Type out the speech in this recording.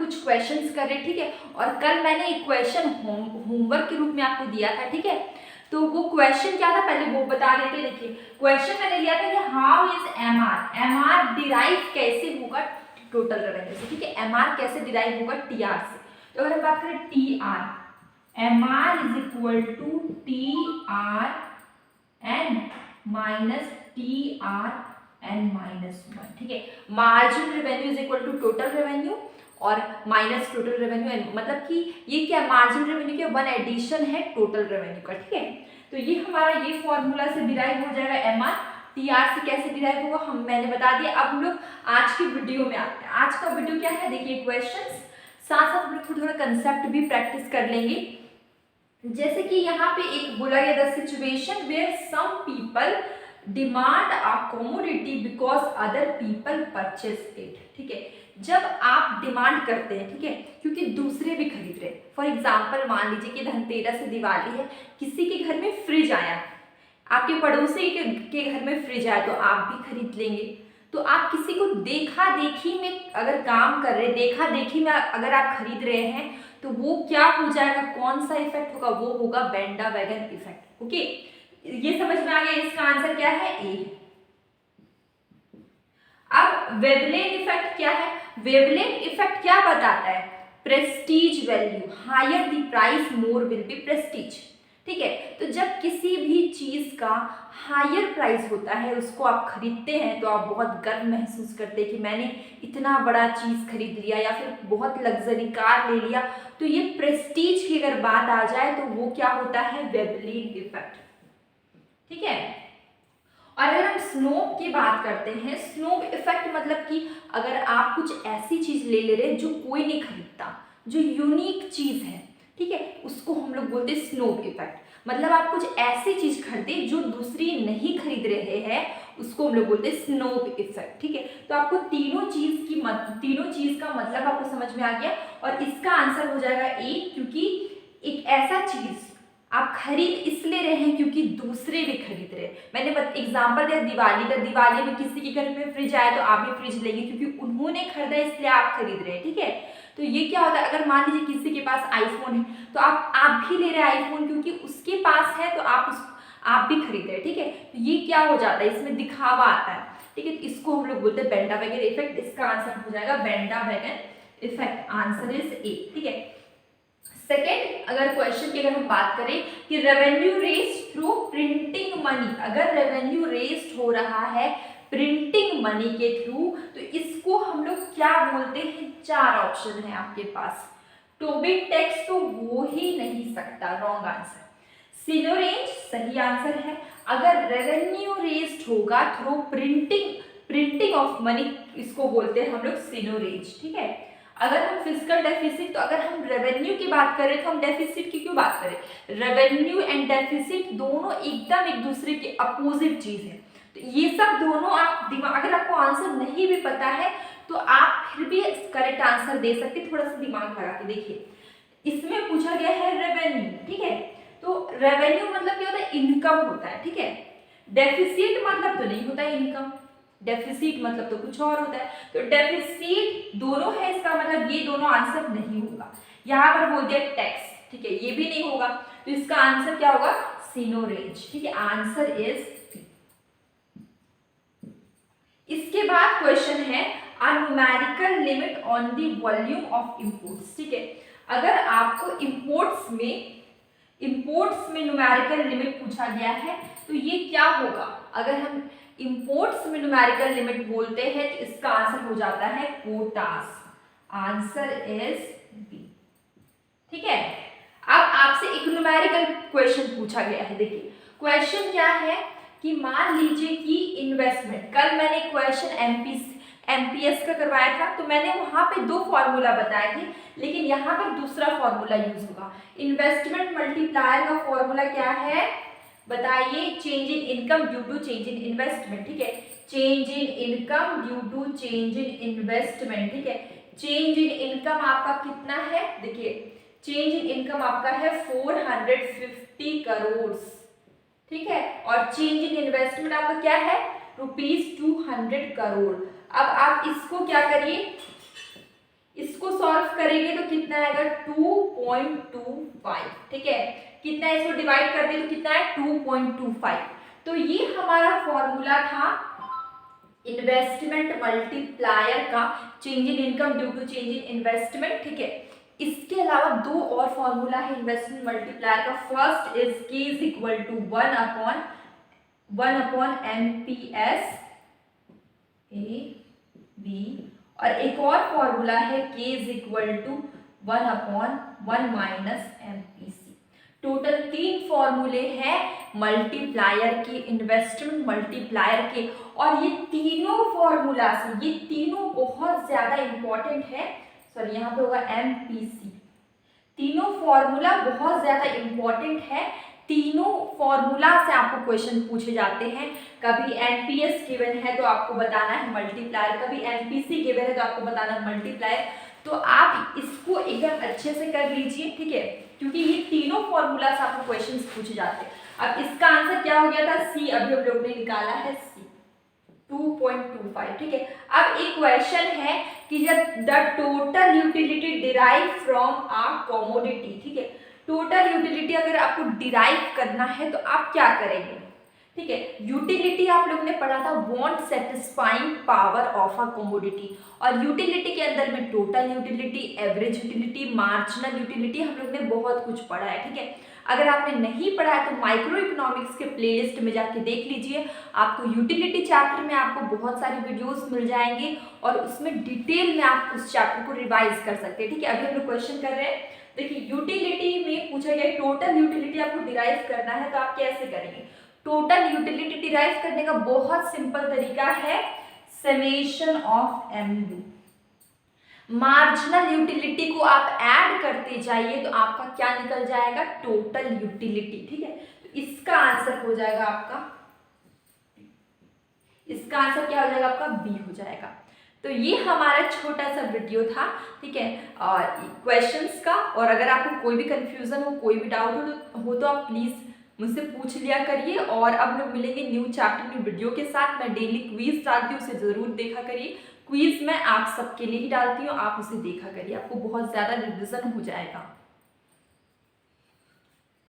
कुछ क्वेश्चंस कर रहे, ठीक है। और कल मैंने एक क्वेश्चन होमवर्क के रूप में आपको दिया था, ठीक है। तो वो क्वेश्चन क्या था पहले वो बता देते। देखिए क्वेश्चन मैंने दिया था कि हाउ इज एमआर डिराइव कैसे होगा टोटल रेवेन्यू से, ठीक है। एमआर कैसे डिराइव होगा टीआर से। तो अगर हम बात करें TR, MR is equal to TR N minus TR N minus 1, ठीक है। Margin revenue is equal to total revenue और माइनस टोटल रेवेन्यू एन, मतलब कि ये क्या मार्जिन रेवेन्यू के वन एडिशन है टोटल रेवेन्यू का, ठीक है। तो ये हमारा ये फॉर्मूला से डिराइव हो जाएगा एमआर। टीआर से कैसे डिराइव होगा मैंने बता दिया। अब हम लोग आज की वीडियो में आते हैं। आज का वीडियो क्या है, देखिए क्वेश्चंस, साथ साथ हम लोग थोड़ा कंसेप्ट भी प्रैक्टिस कर लेंगे। जैसे कि यहाँ पे एक बोला गया the situation where some people demand a commodity because other people purchase it, ठीक है। जब आप डिमांड करते हैं, ठीक है, क्योंकि दूसरे भी खरीद रहे। फॉर एग्जाम्पल मान लीजिए कि धनतेरस से दिवाली है, किसी के घर में फ्रिज आया, आपके पड़ोसी के घर में फ्रिज आया तो आप भी खरीद लेंगे। तो आप किसी को देखा देखी में अगर काम कर रहे, देखा देखी में अगर आप खरीद रहे हैं तो वो क्या हो जाएगा, कौन सा इफेक्ट होगा, वो होगा बेंडा वैगन इफेक्ट। ओके, ये समझ में आ गया। इसका आंसर क्या है, ए। अब वेवलेन इफेक्ट क्या है, वेवलेन इफेक्ट क्या बताता है, prestige value, higher the price more will be prestige, ठीक है। तो जब किसी भी चीज का हायर प्राइस होता है, उसको आप खरीदते हैं तो आप बहुत गर्व महसूस करते हैं कि मैंने इतना बड़ा चीज खरीद लिया या फिर बहुत लग्जरी कार ले लिया। तो ये प्रेस्टीज की अगर बात आ जाए तो वो क्या होता है, वेवलेन इफेक्ट, ठीक है। और अगर हम स्नोब की बात करते हैं, स्नोब इफेक्ट मतलब कि अगर आप कुछ ऐसी चीज ले रहे हैं जो कोई नहीं खरीदता, जो यूनिक चीज है, ठीक है, उसको हम लोग बोलते हैं स्नोब इफेक्ट। मतलब आप कुछ ऐसी चीज खरीदे जो दूसरी नहीं खरीद रहे हैं, उसको हम लोग बोलते हैं स्नोब इफेक्ट, ठीक है। तो आपको तीनों चीज का मतलब आपको समझ में आ गया और इसका आंसर हो जाएगा ए, क्योंकि एक ऐसा चीज आप खरीद इसलिए रहे हैं क्योंकि दूसरे भी खरीद रहे हैं। मैंने एग्जांपल दिया दिवाली का, दिवाली में किसी के घर में फ्रिज आया तो आप भी फ्रिज लेंगे क्योंकि उन्होंने खरीदा इसलिए आप खरीद रहे हैं, ठीक है। तो ये क्या होता है, अगर मान लीजिए किसी के पास आईफोन है तो आप भी ले रहे हैं आईफोन क्योंकि उसके पास है तो आप भी खरीद रहे हैं, ठीक है। तो ये क्या हो जाता है, इसमें दिखावा आता है, ठीक है। इसको हम लोग बोलते हैं बेंडा वैगन इफेक्ट। इसका आंसर हो जाएगा Benda wagon effect, answer is a, ठीक है। सेकेंड, अगर क्वेश्चन की अगर हम बात करें कि revenue raised through printing money, अगर रेवेन्यू रेस्ड हो रहा है प्रिंटिंग मनी के थ्रू तो इसको हम लोग क्या बोलते हैं, चार ऑप्शन है आपके पास। टोबिन टैक्स तो हो ही नहीं सकता, रॉन्ग आंसर। सीनोरेंज सही आंसर है। अगर रेवेन्यू रेस्ड होगा थ्रू प्रिंटिंग ऑफ मनी, इसको बोलते हैं हम लोग सीनोरेंज, ठीक है। अगर हम फिजिकल डेफिसिट, तो अगर हम रेवेन्यू की बात करें तो हम डेफिसिट की क्यों बात करें, रेवेन्यू एंड डेफिसिट दोनों एकदम एक दूसरे के अपोजिट चीज है। तो ये सब दोनों आप दिमाग, अगर आपको आंसर नहीं भी पता है तो आप फिर भी करेक्ट आंसर दे सकते, थोड़ा सा दिमाग लगा के देखिए। इसमें पूछा गया है रेवेन्यू, ठीक है। तो रेवेन्यू मतलब क्या होता है, इनकम होता है, ठीक है। डेफिसिट मतलब तो नहीं होता है इनकम, डेफिसिट मतलब तो कुछ और होता है। तो डेफिसिट दोनों है, इसका मतलब ये दोनों आंसर नहीं होगा। यहाँ पर बोल दिया टैक्स, ठीक है, ये भी नहीं होगा। तो इसका आंसर क्या होगा, सीनोरेंज, ठीक है, आंसर इज। इसके बाद क्वेश्चन है a numerical limit on the volume of imports, ठीक है। अगर आपको इंपोर्ट्स में न्यूमेरिकल लिमिट पूछा गया है तो ये क्या होगा, अगर हम इंपोर्ट्स में न्यूमेरिकल लिमिट बोलते हैं तो इसका आंसर हो जाता है कोटास, आंसर इज बी, ठीक है। अब आपसे एक न्यूमेरिकल क्वेश्चन पूछा गया है। देखिए क्वेश्चन क्या है कि मान लीजिए कि इन्वेस्टमेंट, कल मैंने क्वेश्चन एमपीएस का करवाया था तो मैंने वहां पे दो फॉर्मूला बताए थे, लेकिन यहाँ पर दूसरा फॉर्मूला यूज होगा। इन्वेस्टमेंट मल्टीप्लायर का फॉर्मूला क्या है बताइए, change in income due to change in investment, ठीक है। Change in income due to change in investment, ठीक है। चेंज इन इनकम आपका कितना है, देखिए चेंज इन इनकम आपका है 450 करोड़, ठीक है। और चेंज इन इन्वेस्टमेंट आपका क्या है, ₹200 करोड़। अब आप इसको क्या करिए, इसको सॉल्व करेंगे तो कितना आएगा 2.25, ठीक है। कितना है, इसको डिवाइड कर दे तो कितना है 2.25। तो ये हमारा फॉर्मूला था इन्वेस्टमेंट मल्टीप्लायर का, change in income due to change in investment, ठीक है। इसके अलावा दो और फॉर्मूला है इन्वेस्टमेंट मल्टीप्लायर का। First is K is equal to 1/1/MPS AB, और एक और फॉर्मूला है K is equal to 1/1 MPC। Total 3 फॉर्मूले हैं मल्टीप्लायर के, इन्वेस्टमेंट मल्टीप्लायर के, और ये तीनों फॉर्मूला से, ये तीनों बहुत ज्यादा इंपॉर्टेंट है। सॉरी, यहाँ पे होगा MPC। तीनों फॉर्मूला बहुत ज्यादा इंपॉर्टेंट है। तीनों फॉर्मूला से आपको क्वेश्चन पूछे जाते हैं। कभी एनपीएस गिवन है तो आपको बताना है मल्टीप्लायर, कभी एमपीसी गिवन है तो आपको बताना है मल्टीप्लायर। तो आप इसको एकदम अच्छे से कर लीजिए, ठीक है, क्योंकि ये तीनों फॉर्मूला से आपको क्वेश्चन पूछे जाते हैं। अब इसका आंसर क्या हो गया था, सी, अभी हम लोग ने निकाला है सी 2.25, ठीक है। अब एक क्वेश्चन है कि जब the total utility derive from a commodity, ठीक है, टोटल यूटिलिटी अगर आपको डिराइव करना है तो आप क्या करेंगे, ठीक है। यूटिलिटी आप लोग ने पढ़ा था want satisfying power of a commodity, और यूटिलिटी के अंदर में total utility, average utility, marginal utility हम लोग ने बहुत कुछ पढ़ा है, ठीक है। अगर आपने नहीं पढ़ा है तो माइक्रो इकोनॉमिक्स के प्लेलिस्ट में जाके देख लीजिए, आपको यूटिलिटी चैप्टर में आपको बहुत सारे वीडियोस मिल जाएंगे और उसमें डिटेल में आप उस चैप्टर को रिवाइज कर सकते हैं, ठीक है। अभी हम लोग क्वेश्चन कर रहे हैं, देखिए यूटिलिटी में पूछा गया टोटल यूटिलिटी आपको डिराइव करना है तो आप कैसे करेंगे। टोटल यूटिलिटी डिराइव करने का बहुत सिंपल तरीका है summation of MU। Marginal utility को आप ऐड करते जाइए तो आपका क्या निकल जाएगा, टोटल यूटिलिटी, ठीक है। तो इसका आंसर हो जाएगा आपका, इसका आंसर क्या हो जाएगा आपका, बी हो जाएगा। तो ये हमारा छोटा सा वीडियो था, ठीक है, क्वेश्चंस का। और अगर आपको कोई भी कंफ्यूजन हो, कोई भी डाउट हो तो आप प्लीज़ मुझसे पूछ लिया करिए। और अब लोग मिलेंगे न्यू चैप्टर में वीडियो के साथ। मैं डेली क्विज डालती हूँ, उसे ज़रूर देखा करिए। क्विज मैं आप सबके लिए ही डालती हूँ, आप उसे देखा करिए, आपको बहुत ज़्यादा रिविजन हो जाएगा।